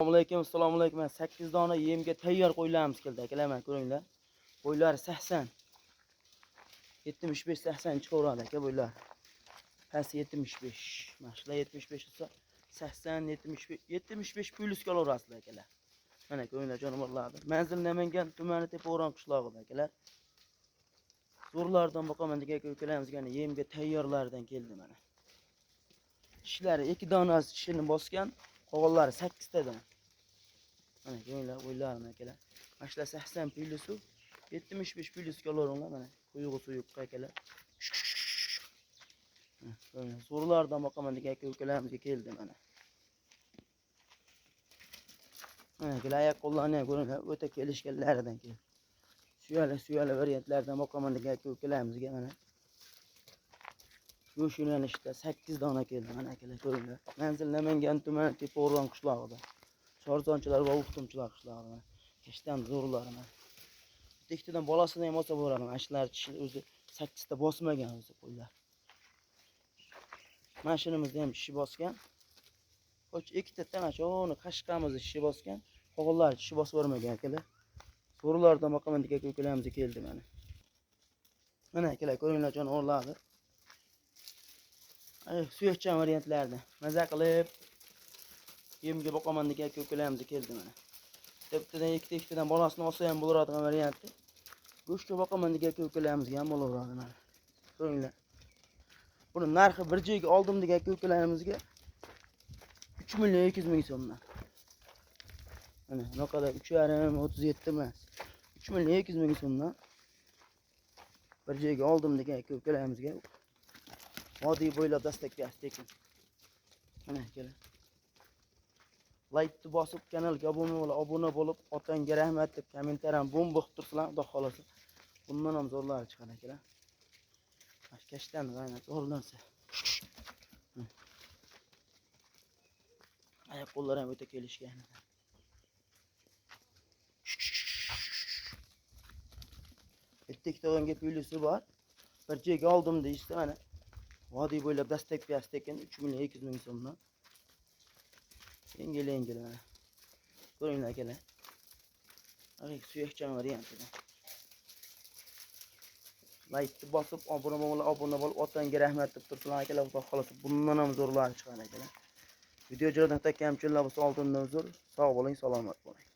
Assalomu alaykum. 8 dona yemga tayyor qo'ylarimiz keldi akalar, mana ko'ringlar. Qo'ylar 80. 75-80 chiqaveradi aka qo'ylar. Past 75. Mashla 75 esa 80 75 plyusga olaverasizlar akalar. Mana ko'ringlar jonivorlarni. Manzil Namangan tumani Tepao'ron qishlog'ida akalar. Zo'rlardan boqaman degan ko'kalarimizga yemga tayyorlardan keldi mana. Tishlari 2 donasi tishini bosgan, qolganlari 8 tadan. Mana ko'ringlar qo'ylarni akalar. Mashla 80 plyusu 75 plyusga olaveringlar mana. Quyug'i suyuq akalar. Zo'rlardan boqaman degan ko'kalarimizga keldi mana. Mana oyoq qo'llarni ko'ringlar, o'ta kelishganlaridan keldi. Suyali variantlardan boqaman degan ko'kalarimizga mana. Shu yo'nalishda 8 dona keldi mana akalar ko'ringlar. Manzil Namangan tumani Tepao'ron qishlog'ida. Shorzonchilar va o'qtumchilar qishlog'ida. Keshdan zo'rlarni. Ikkitadan bolasini ham olsa bo'ladi. Ashlar tishi o'zi 8 ta bosmagan o'zi qo'ylar. Mashinamizda ham tishi bosgan. Qo'ch ikkitadan ashuni qashqamizni tishi bosgan. Qog'onlar tishi bosib o'rmagan akalar. Zo'rlardan boqaman degan ko'kalarimiz keldi mana. Mana akalar ko'ringlar jonivorlarni. Suyakchan variantlarda maza qilib yemga boqaman degan ko'kalarimiz keldi mana. Bittadan ikkitadan bolasini olsa ham bo'laradigan varianti. Go'shtga boqaman degan ko'kalarimiz ham bo'laveradi mana. Ko'ringlar. Buni narxi bir joyga oldim degan ko'kalarimizga 3.200.000 so'mdan. Mana bunaqada 3.5 37 emas. 3.200.000 so'mdan bir joyga oldim degan ko'kalarimizga vodiy bo'ylab dastak berdi ekan. Mana keling. Like bosib kanalga obuna bo'lib, otangga rahmat deb kommentariyam bo'm-bo'q turibsizlar, xudo xolasa. Bundan ham zo'rlari chiqadi akalar. Kashtan g'ayrat zo'rlansa. Oyoq qo'llari ham o'ta kelishgan. Bitta ikkita plyusi bor. Bir joyga oldim deyishdi mana. Vodiy bo'ylab dastak berdi ekan 3.200.000 so'mdan. Yengil mana. Ko'ringlar akalar. Mana suyakchan variantida. Like bosib, obuna bo'lib, otangga rahmat deb turibsizlar akalar, xudo xolasa bundan ham zo'rlari chiqadi akalar. Video joydan kamchiliklar bo'lsa oldindan uzr. Sog' bo'ling, salomat bo'ling.